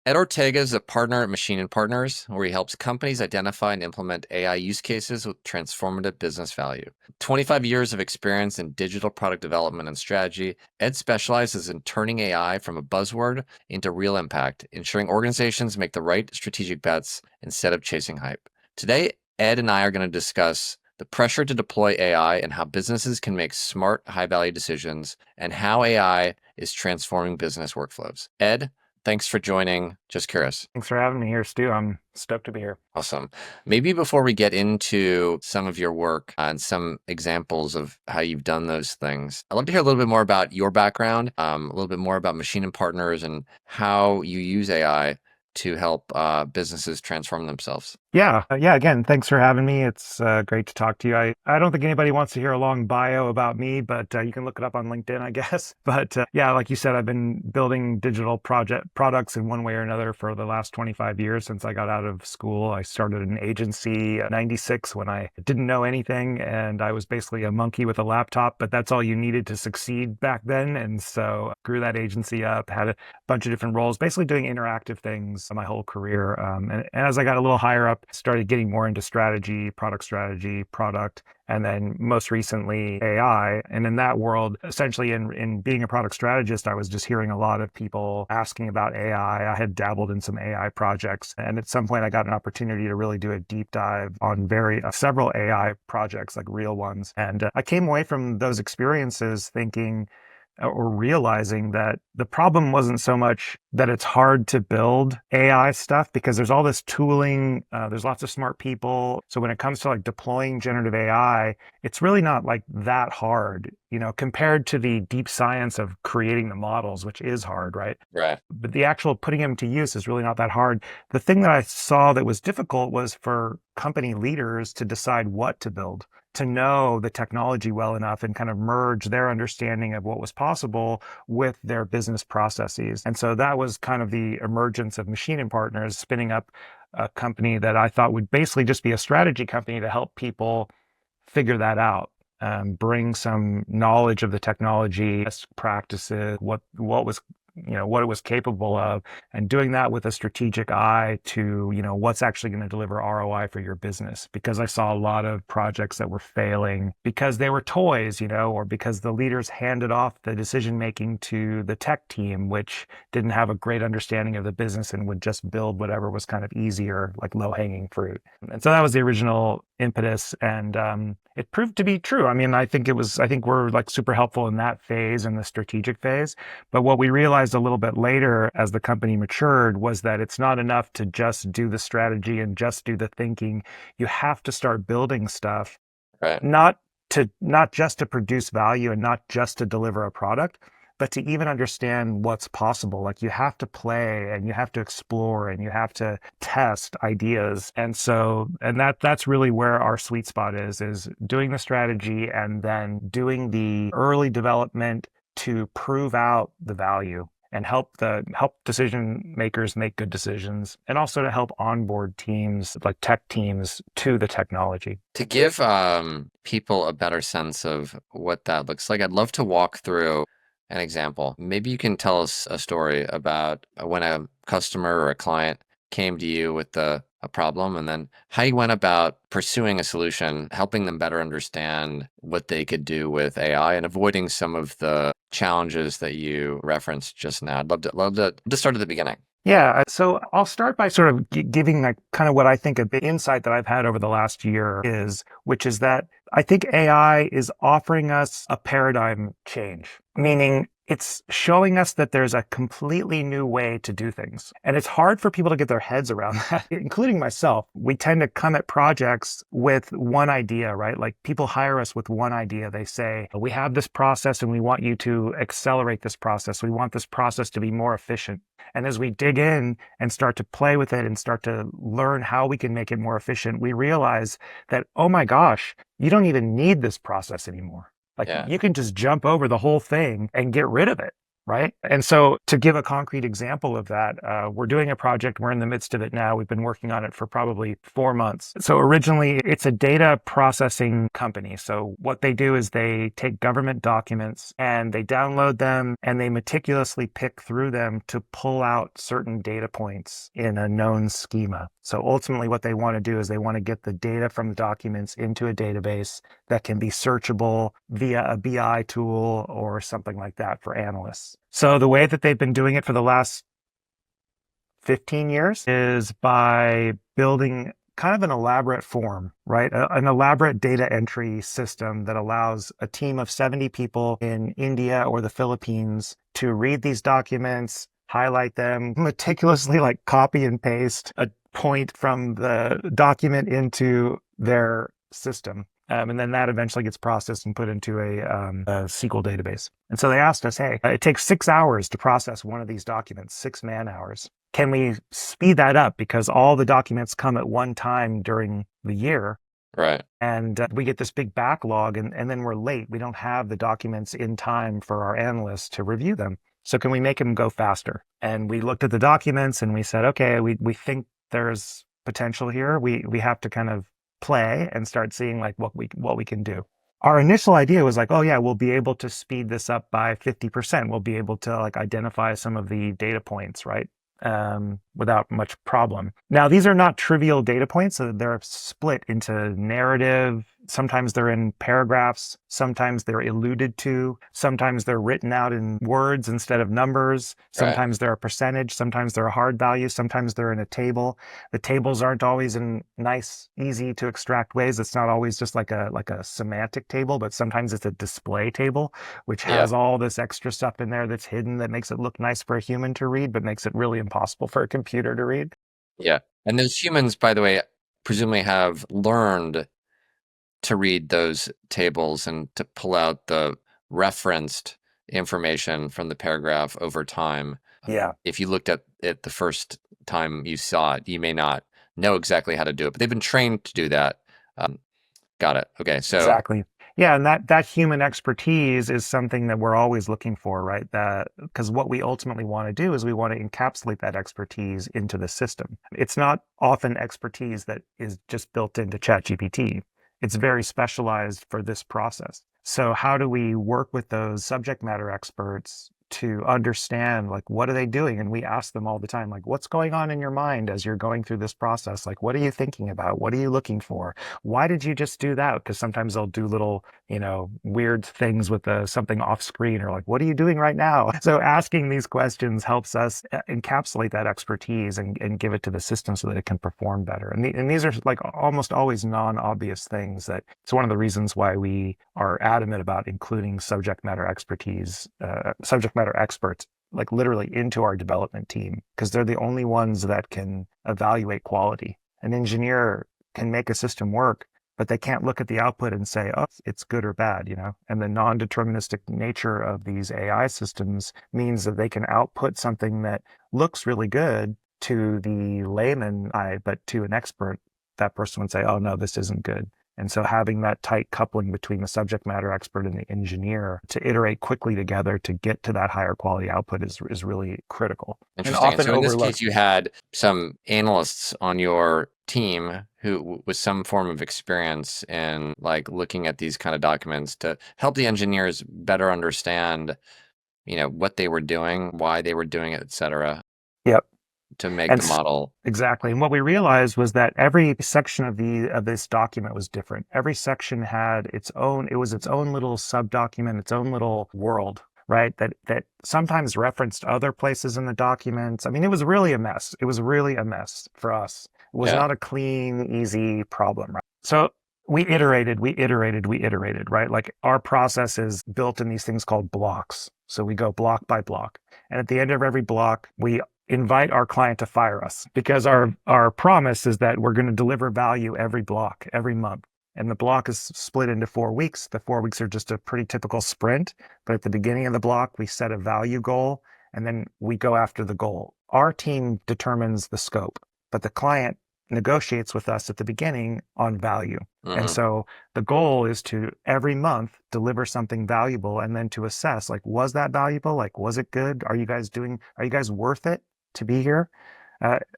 Ed Ortega is a partner at Machine and Partners, where he helps companies identify and implement AI use cases with transformative business value. 25 years of experience in digital product development and strategy, Ed specializes in turning AI from a buzzword into real impact, ensuring organizations make the right strategic bets instead of chasing hype. Today, Ed and I are going to discuss the pressure to deploy AI and how businesses can make smart, high-value decisions, and how AI is transforming business workflows. Ed, thanks for joining. Just curious. Thanks for having me here, Stu. I'm stoked to be here. Awesome. Maybe before we get into some of your work and some examples of how you've done those things, I'd love to hear a little bit more about your background, a little bit more about Machine and Partners and how you use AI to help businesses transform themselves. Yeah. Again, thanks for having me. It's great to talk to you. I don't think anybody wants to hear a long bio about me, but you can look it up on LinkedIn, I guess. But yeah, like you said, I've been building digital products in one way or another for the last 25 years since I got out of school. I started an agency in '96 when I didn't know anything, and I was basically a monkey with a laptop, but that's all you needed to succeed back then. And so I grew that agency up, had a bunch of different roles, basically doing interactive things my whole career. And as I got a little higher up, started getting more into strategy, product, and then most recently AI. And in that world, essentially in being a product strategist, I was just hearing a lot of people asking about AI. I had dabbled in some AI projects. And at some point I got an opportunity to really do a deep dive on several AI projects, like real ones. And I came away from those experiences thinking, or realizing that the problem wasn't so much that it's hard to build AI stuff because there's all this tooling, there's lots of smart people. So when it comes to like deploying generative AI, it's really not like that hard, compared to the deep science of creating the models, which is hard, right? Right. But the actual putting them to use is really not that hard. The thing that I saw that was difficult was for company leaders to decide what to build, to know the technology well enough and kind of merge their understanding of what was possible with their business processes. And so that was kind of the emergence of Machine and Partners, spinning up a company that I thought would basically just be a strategy company to help people figure that out. Bring some knowledge of the technology, best practices, what it was capable of, and doing that with a strategic eye to, what's actually going to deliver ROI for your business. Because I saw a lot of projects that were failing because they were toys, or because the leaders handed off the decision making to the tech team, which didn't have a great understanding of the business and would just build whatever was kind of easier, like low hanging fruit. And so that was the original impetus. And it proved to be true. I mean, I think we're like super helpful in that phase, in the strategic phase. But what we realized a little bit later as the company matured was that it's not enough to just do the strategy and just do the thinking. You have to start building stuff, Right. not just to produce value and not just to deliver a product, but to even understand what's possible. Like you have to play and you have to explore and you have to test ideas. And that's really where our sweet spot is doing the strategy and then doing the early development to prove out the value and help decision makers make good decisions, and also to help onboard teams like tech teams to the technology. To give people a better sense of what that looks like, I'd love to walk through an example. Maybe you can tell us a story about when a customer or a client came to you with a problem, and then how you went about pursuing a solution, helping them better understand what they could do with AI and avoiding some of the challenges that you referenced just now. I'd love to start at the beginning. Yeah, so I'll start by sort of giving like kind of what I think a big insight that I've had over the last year which is that I think AI is offering us a paradigm change, meaning it's showing us that there's a completely new way to do things. And it's hard for people to get their heads around that, including myself. We tend to come at projects with one idea, right? Like people hire us with one idea. They say, we have this process and we want you to accelerate this process. We want this process to be more efficient. And as we dig in and start to play with it and start to learn how we can make it more efficient, we realize that, oh my gosh, you don't even need this process anymore. Like Yeah. you can just jump over the whole thing and get rid of it. right? And so, to give a concrete example of that, we're doing a project. We're in the midst of it now. We've been working on it for probably 4 months. So, originally, it's a data processing company. So, what they do is they take government documents and they download them and they meticulously pick through them to pull out certain data points in a known schema. So, ultimately, what they want to do is they want to get the data from the documents into a database that can be searchable via a BI tool or something like that for analysts. So the way that they've been doing it for the last 15 years is by building kind of an elaborate form, right? An elaborate data entry system that allows a team of 70 people in India or the Philippines to read these documents, highlight them, meticulously like copy and paste a point from the document into their system. And then that eventually gets processed and put into a SQL database. And so they asked us, hey, it takes 6 hours to process one of these documents, 6 man-hours. Can we speed that up? Because all the documents come at one time during the year. Right. And we get this big backlog and then we're late. We don't have the documents in time for our analysts to review them. So can we make them go faster? And we looked at the documents and we said, okay, we think there's potential here. We have to kind of play and start seeing like what we can do. Our initial idea was like, oh yeah, we'll be able to speed this up by 50%. We'll be able to like identify some of the data points, right? Without much problem. Now, these are not trivial data points. So they're split into narrative. Sometimes they're in paragraphs. Sometimes they're alluded to. Sometimes they're written out in words instead of numbers. Right. Sometimes they're a percentage. Sometimes they're a hard value. Sometimes they're in a table. The tables aren't always in nice, easy to extract ways. It's not always just like a semantic table, but sometimes it's a display table, which Yeah. has all this extra stuff in there that's hidden that makes it look nice for a human to read, but makes it really impossible for a computer to read. Yeah. And those humans, by the way, presumably have learned to read those tables and to pull out the referenced information from the paragraph over time. Yeah, If you looked at it the first time you saw it, you may not know exactly how to do it, but they've been trained to do that. Um, got it. Okay. So, exactly. Yeah, and that human expertise is something that we're always looking for, right? That because what we ultimately want to do is we want to encapsulate that expertise into the system. It's not often expertise that is just built into ChatGPT. It's very specialized for this process. So how do we work with those subject matter experts to understand like what are they doing? And we ask them all the time, like, what's going on in your mind as you're going through this process? Like, what are you thinking about? What are you looking for? Why did you just do that? Because sometimes they'll do little, weird things with something off screen or like, what are you doing right now? So asking these questions helps us encapsulate that expertise and give it to the system so that it can perform better. And these are like almost always non-obvious things that it's one of the reasons why we are adamant about including subject matter expertise, subject matter experts like literally into our development team because they're the only ones that can evaluate quality. An engineer can make a system work, but they can't look at the output and say, oh, it's good or bad, And the non-deterministic nature of these AI systems means that they can output something that looks really good to the layman eye, but to an expert, that person would say, oh, no, this isn't good. And so having that tight coupling between the subject matter expert and the engineer to iterate quickly together to get to that higher quality output is really critical and interesting. And often so in this overlooked. case, you had some analysts on your team who with some form of experience in like looking at these kind of documents to help the engineers better understand, what they were doing, why they were doing it, et cetera, Yep. to make And the model. exactly. And what we realized was that every section of this document was different. Every section had it was its own little sub-document, its own little world, right? That sometimes referenced other places in the documents. I mean, it was really a mess. It was really a mess for us. It was Yeah. not a clean, easy problem, right? So we iterated, right? Like our process is built in these things called blocks. So we go block by block. And at the end of every block, we invite our client to fire us because our promise is that we're going to deliver value every block, every month. And the block is split into 4 weeks. The 4 weeks are just a pretty typical sprint. But at the beginning of the block, we set a value goal and then we go after the goal. Our team determines the scope, but the client negotiates with us at the beginning on value. And Hmm. so the goal is to every month deliver something valuable and then to assess, like, was that valuable? Like, was it good? Are you guys worth it to be here?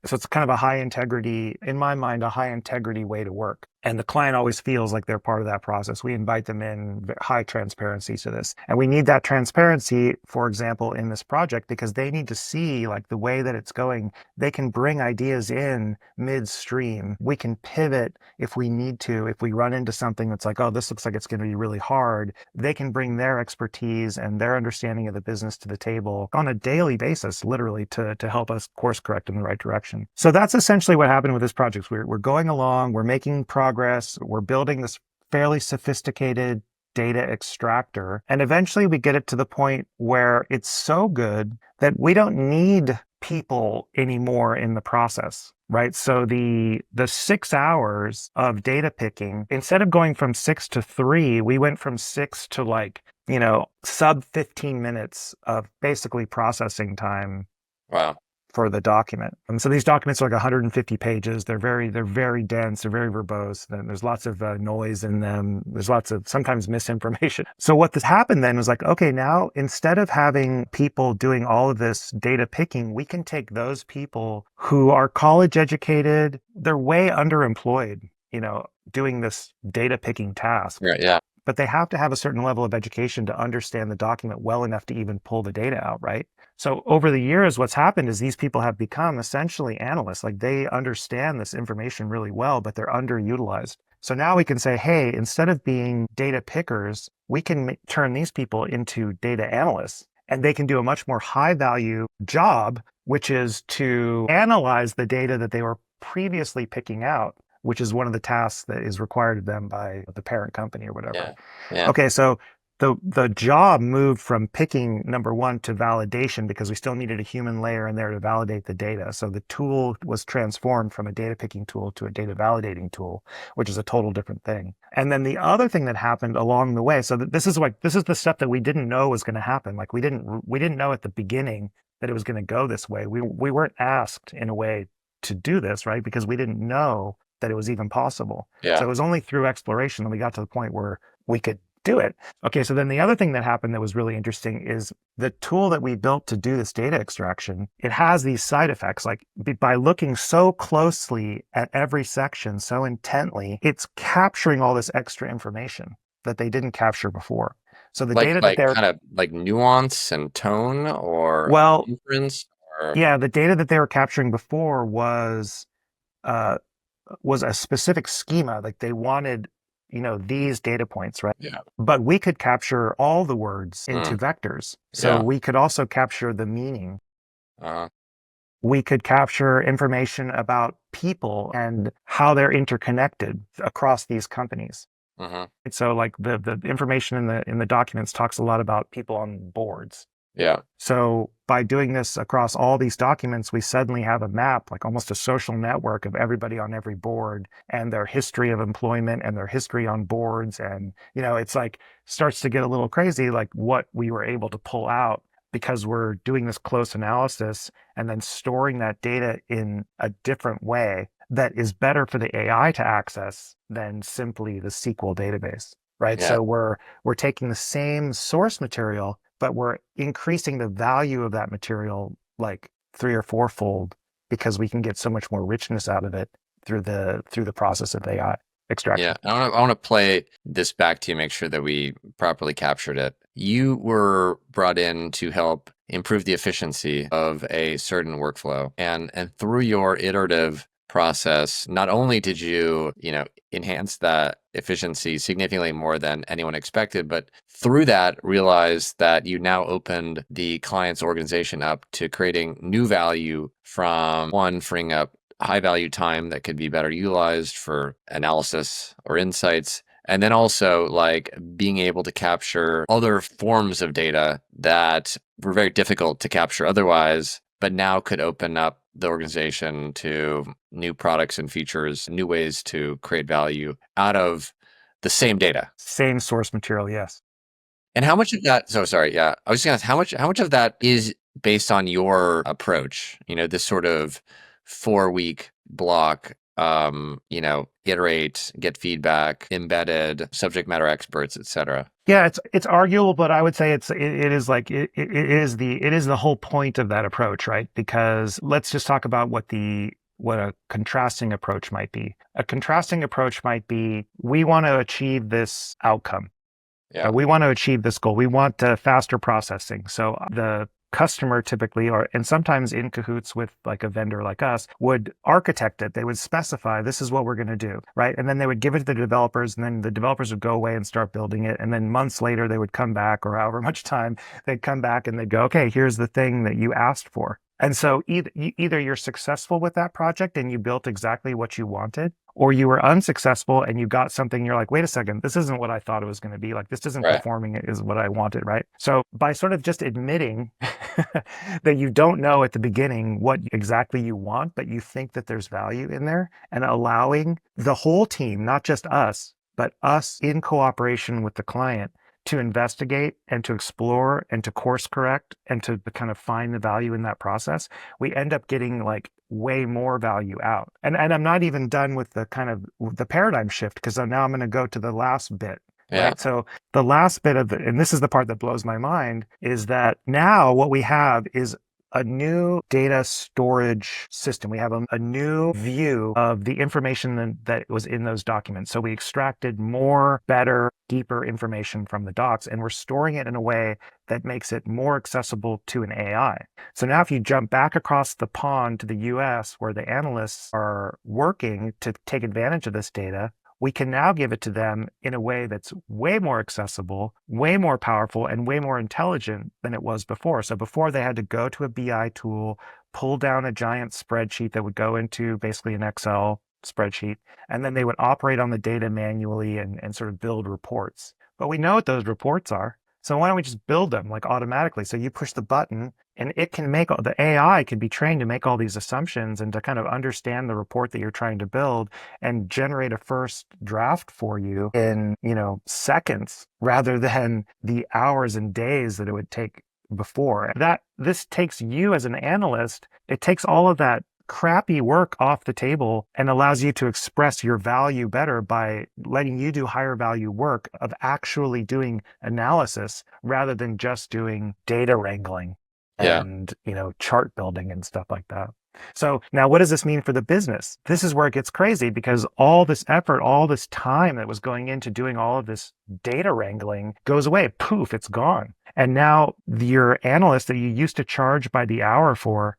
So it's kind of a high integrity, in my mind, a high integrity way to work. And the client always feels like they're part of that process. We invite them in, high transparency to this. And we need that transparency, for example, in this project, because they need to see like the way that it's going. They can bring ideas in midstream. We can pivot if we need to. If we run into something that's like, oh, this looks like it's going to be really hard, they can bring their expertise and their understanding of the business to the table on a daily basis, literally, to help us course correct in the right direction. So that's essentially what happened with this project. We're going along, we're making progress, we're building this fairly sophisticated data extractor. And eventually we get it to the point where it's so good that we don't need people anymore in the process, right? So the 6 hours of data picking, instead of going from 6 to 3, we went from 6 to like, sub 15 minutes of basically processing time Wow. for the document. And so these documents are like 150 pages. They're very dense. They're very verbose. And there's lots of noise in them. There's lots of sometimes misinformation. So what this happened then was like, okay, now instead of having people doing all of this data picking, we can take those people who are college educated. They're way underemployed, doing this data picking task, Right. Yeah. but they have to have a certain level of education to understand the document well enough to even pull the data out, right? So over the years, what's happened is these people have become essentially analysts. Like they understand this information really well, but they're underutilized. So now we can say, hey, instead of being data pickers, we can turn these people into data analysts, and they can do a much more high value job, which is to analyze the data that they were previously picking out, which is one of the tasks that is required of them by the parent company or whatever. Yeah. Yeah. Okay, so the job moved from picking number one to validation because we still needed a human layer in there to validate the data. So the tool was transformed from a data picking tool to a data validating tool, which is a total different thing. And then the other thing that happened along the way, so this is the stuff that we didn't know was going to happen. Like we didn't know at the beginning that it was going to go this way. We weren't asked in a way to do this, right? Because we didn't know that it was even possible. So Yeah. it was only through exploration that we got to the point where we could do it. Okay, so then the other thing that happened that was really interesting is the tool that we built to do this data extraction, it has these side effects. Like by looking so closely at every section, so intently, it's capturing all this extra information that they didn't capture before. So the data that Like they're, kind of like nuance and tone or well, inference or yeah, the data that they were capturing before uh, was a specific schema. Like they wanted, these data points, right? yeah. But we could capture all the words into Mm, vectors. So yeah. we could also capture the meaning. Uh, We could capture information about people and how they're interconnected across these companies. mhm. And so like the information in the documents talks a lot about people on boards. Yeah. So by doing this across all these documents, we suddenly have a map, like almost a social network of everybody on every board and their history of employment and their history on boards. And, it's like starts to get a little crazy, like what we were able to pull out because we're doing this close analysis and then storing that data in a different way that is better for the AI to access than simply the SQL database, right? Yeah. So we're taking the same source material, but we're increasing the value of that material like 3 or 4 fold because we can get so much more richness out of it through the process of AI Yeah. extraction. I want to play this back to you, make sure that we properly captured it. You were brought in to help improve the efficiency of a certain workflow. And through your iterative process, not only did you, enhance that efficiency significantly more than anyone expected, but through that realized that you now opened the client's organization up to creating new value from one, freeing up high value time that could be better utilized for analysis or insights. And then also like being able to capture other forms of data that were very difficult to capture otherwise, but now could open up the organization to new products and features, new ways to create value out of the same data. Same source material, yes. And how much of that, so sorry, yeah, I was just gonna ask how much of that is based on your approach, this sort of 4-week block iterate, get feedback, embedded subject matter experts, etc. Yeah, it's arguable, but I would say it is like it is the whole point of that approach, right? Because let's just talk about what a contrasting approach might be. A contrasting approach might be we want to achieve this outcome. Yeah. We want to achieve this goal. We want faster processing. So the customer typically, or and sometimes in cahoots with like a vendor like us, would architect it. They would specify this is what we're going to do, right? And then they would give it to the developers, and then the developers would go away and start building it. And then months later, they would come back, or however much time they'd come back, and they'd go, okay, here's the thing that you asked for. And so either you're successful with that project and you built exactly what you wanted, or you were unsuccessful and you got something, you're like, wait a second, this isn't what I thought it was going to be. Like, this isn't Right. performing is what I wanted, right? So by sort of just admitting that you don't know at the beginning what exactly you want, but you think that there's value in there, and allowing the whole team, not just us, but us in cooperation with the client, to investigate and to explore and to course correct and to kind of find the value in that process, we end up getting like way more value out. And I'm not even done with the kind of the paradigm shift, because now I'm going to go to the last bit. Yeah. Right. So the last bit of and this is the part that blows my mind, is that now what we have is a new data storage system. We have a new view of the information that was in those documents. So we extracted more, better, deeper information from the docs, and we're storing it in a way that makes it more accessible to an AI. So now if you jump back across the pond to the US, where the analysts are working to take advantage of this data, we can now give it to them in a way that's way more accessible, way more powerful, and way more intelligent than it was before. So before, they had to go to a BI tool, pull down a giant spreadsheet that would go into basically an Excel spreadsheet, and then they would operate on the data manually and sort of build reports. But we know what those reports are. So why don't we just build them like automatically? So you push the button and it can the AI can be trained to make all these assumptions and to kind of understand the report that you're trying to build and generate a first draft for you in, seconds, rather than the hours and days that it would take before. This takes you as an analyst, it takes all of that crappy work off the table and allows you to express your value better by letting you do higher value work of actually doing analysis rather than just doing data wrangling Yeah. and, chart building and stuff like that. So now what does this mean for the business? This is where it gets crazy, because all this effort, all this time that was going into doing all of this data wrangling goes away. Poof, it's gone. And now your analyst that you used to charge by the hour for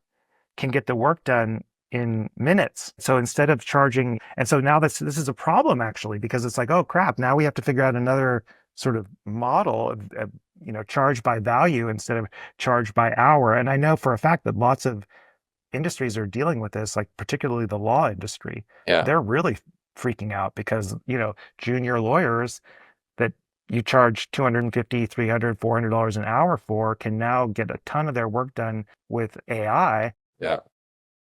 can get the work done in minutes. So instead of charging, and so now this is a problem actually, because it's like, oh crap, now we have to figure out another sort of model of charge by value instead of charge by hour. And I know for a fact that lots of industries are dealing with this, like particularly the law industry. Yeah. They're really freaking out because, junior lawyers that you charge $250, $300, $400 an hour for can now get a ton of their work done with AI. Yeah.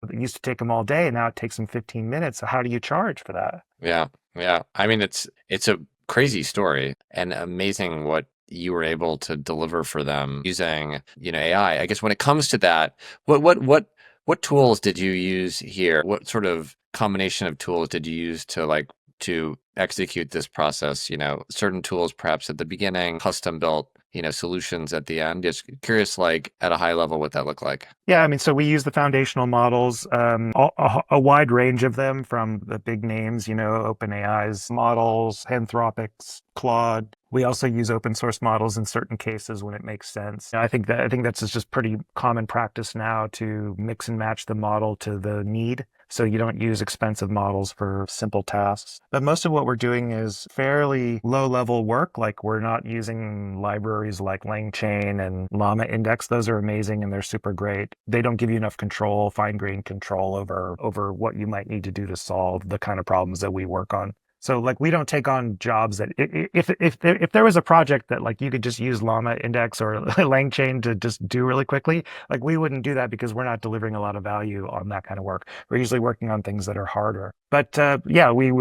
It used to take them all day, and now it takes them 15 minutes. So how do you charge for that? Yeah. Yeah. I mean, it's a crazy story, and amazing what you were able to deliver for them using, AI. I guess when it comes to that, what tools did you use here? What sort of combination of tools did you use to execute this process? Certain tools perhaps at the beginning, custom built, solutions at the end. Just curious, like at a high level, what that looked like. Yeah, I mean, so we use the foundational models, a wide range of them, from the big names, OpenAI's models, Anthropic's, Claude. We also use open source models in certain cases when it makes sense. I think that's just pretty common practice now, to mix and match the model to the need. So you don't use expensive models for simple tasks. But most of what we're doing is fairly low level work. Like, we're not using libraries like LangChain and Llama Index. Those are amazing and they're super great. They don't give you enough control, fine-grained control over what you might need to do to solve the kind of problems that we work on. So like, we don't take on jobs that if there was a project that like you could just use Llama Index or LangChain to just do really quickly, like we wouldn't do that, because we're not delivering a lot of value on that kind of work. We're usually working on things that are harder. But yeah, we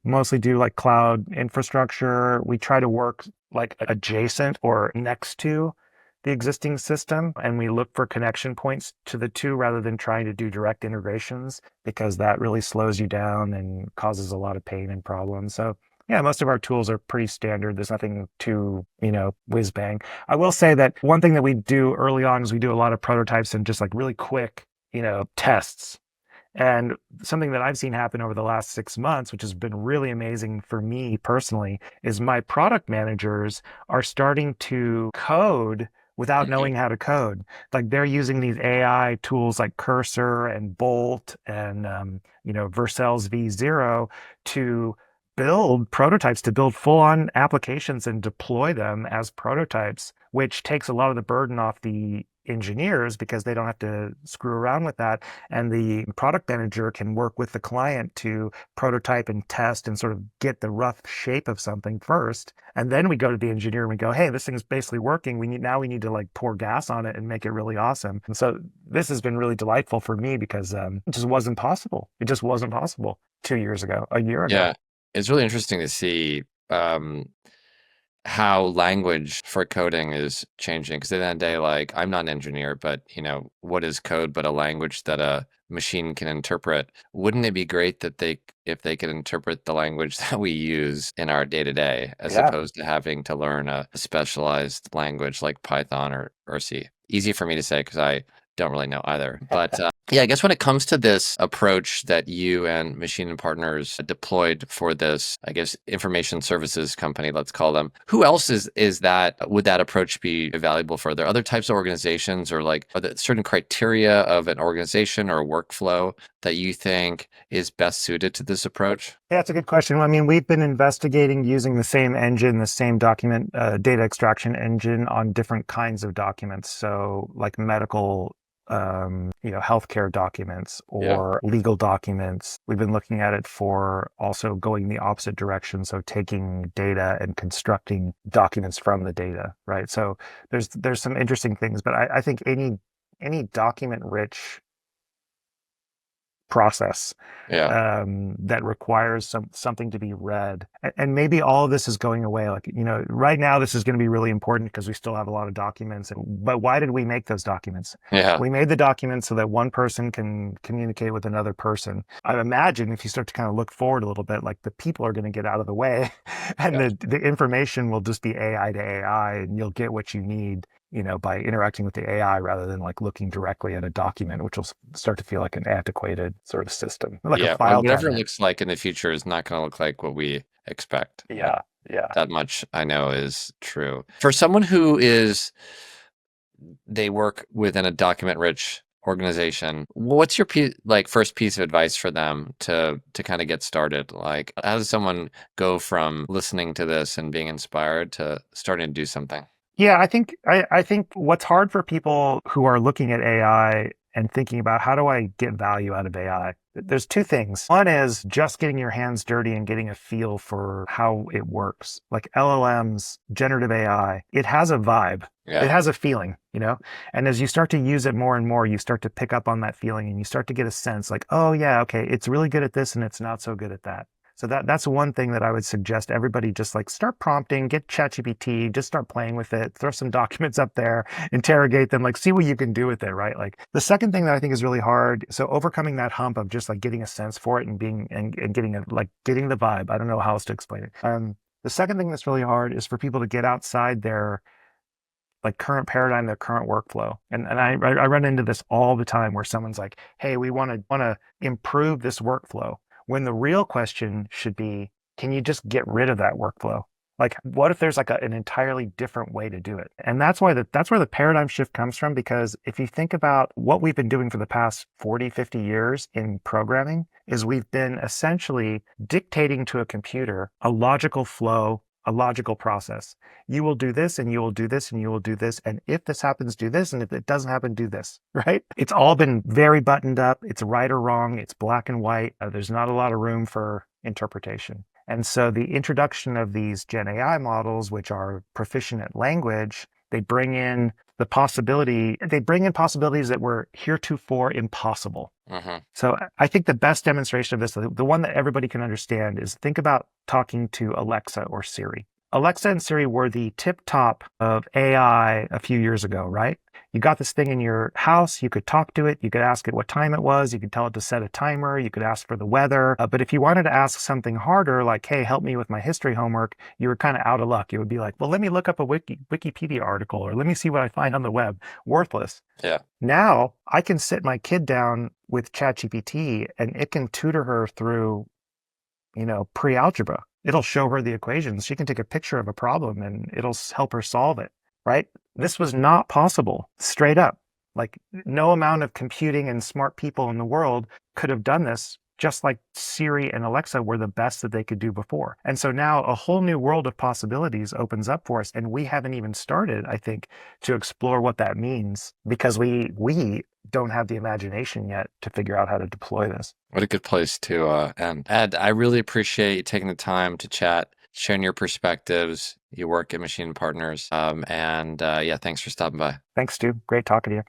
mostly do like cloud infrastructure. We try to work like adjacent or next to the existing system, and we look for connection points to the two rather than trying to do direct integrations, because that really slows you down and causes a lot of pain and problems. So yeah, most of our tools are pretty standard. There's nothing too, whiz bang. I will say that one thing that we do early on is we do a lot of prototypes and just like really quick, tests. And something that I've seen happen over the last 6 months, which has been really amazing for me personally, is my product managers are starting to code without Mhm. knowing how to code. Like they're using these AI tools like Cursor and Bolt and Vercel's V0 to build prototypes, to build full-on applications and deploy them as prototypes, which takes a lot of the burden off the engineers because they don't have to screw around with that. And the product manager can work with the client to prototype and test and sort of get the rough shape of something first. And then we go to the engineer and we go, hey, this thing is basically working. We need to like pour gas on it and make it really awesome. And so this has been really delightful for me because it just wasn't possible. It just wasn't possible 2 years ago, a year ago. Yeah. It's really interesting to see how language for coding is changing. Because at the end of the day, like I'm not an engineer, but what is code but a language that a machine can interpret? Wouldn't it be great that if they could interpret the language that we use in our day to day, as Yeah. opposed to having to learn a specialized language like Python or C? Easy for me to say because I don't really know either. But yeah, I guess when it comes to this approach that you and Machine and Partners deployed for this, I guess, information services company, let's call them, who else would that approach be valuable for? Are there other types of organizations, or like are there certain criteria of an organization or workflow that you think is best suited to this approach? Yeah, it's a good question. I mean, we've been investigating using the same engine, the same document data extraction engine on different kinds of documents. So, like medical, healthcare documents Yeah. or legal documents. We've been looking at it for also going the opposite direction. So, taking data and constructing documents from the data, right? So, there's some interesting things, but I think any document rich process Yeah. that requires something to be read. And maybe all of this is going away. Like, right now, this is going to be really important because we still have a lot of documents. But why did we make those documents? Yeah. We made the documents so that one person can communicate with another person. I imagine if you start to kind of look forward a little bit, like the people are going to get out of the way and Yeah. the information will just be AI to AI, and you'll get what you need by interacting with the AI rather than like looking directly at a document, which will start to feel like an antiquated sort of system, like a Yeah. Or file whatever it cabinet. looks like in the future is not going to look like what we expect. Yeah, yeah. That much I know is true. For someone they work within a document-rich organization, what's your first piece of advice for them to kind of get started? Like, how does someone go from listening to this and being inspired to starting to do something? Yeah, I think what's hard for people who are looking at AI and thinking about how do I get value out of AI? There's two things. One is just getting your hands dirty and getting a feel for how it works. Like LLMs, generative AI, it has a vibe. It Yeah. has a feeling. And as you start to use it more and more, you start to pick up on that feeling and you start to get a sense like, oh yeah, okay, it's really good at this and it's not so good at that. So that's one thing that I would suggest everybody just like start prompting, get ChatGPT, just start playing with it, throw some documents up there, interrogate them, like see what you can do with it, right? Like the second thing that I think is really hard, so overcoming that hump of just like getting a sense for it and being and getting it like getting the vibe. I don't know how else to explain it. The second thing that's really hard is for people to get outside their like current paradigm, their current workflow. And I run into this all the time where someone's like, hey, we want to improve this workflow. When the real question should be, can you just get rid of that workflow? Like, what if there's like an entirely different way to do it? And that's where the paradigm shift comes from, because if you think about what we've been doing for the past 40, 50 years in programming, is we've been essentially dictating to a computer a logical flow, a logical process. You will do this and you will do this and you will do this. And if this happens, do this. And if it doesn't happen, do this, right? It's all been very buttoned up. It's right or wrong. It's black and white. There's not a lot of room for interpretation. And so the introduction of these Gen AI models, which are proficient at language, they bring in possibilities that were heretofore impossible. Hmm. So I think the best demonstration of this, the one that everybody can understand, is think about talking to Alexa or Siri. Alexa and Siri were the tip top of AI a few years ago, right? You got this thing in your house, you could talk to it, you could ask it what time it was, you could tell it to set a timer, you could ask for the weather. But if you wanted to ask something harder, like, hey, help me with my history homework, you were kind of out of luck. You would be like, well, let me look up a Wikipedia article, or let me see what I find on the web. Worthless. Yeah. Now I can sit my kid down with ChatGPT and it can tutor her through, pre-algebra. It'll show her the equations. She can take a picture of a problem and it'll help her solve it, right? This was not possible, straight up. Like, no amount of computing and smart people in the world could have done this, just like Siri and Alexa were the best that they could do before. And so now a whole new world of possibilities opens up for us. And we haven't even started, I think, to explore what that means, because we don't have the imagination yet to figure out how to deploy this. What a good place to end. Ed, I really appreciate you taking the time to chat, sharing your perspectives. You work at Machine Partners. And yeah, thanks for stopping by. Thanks, Stu. Great talking to you.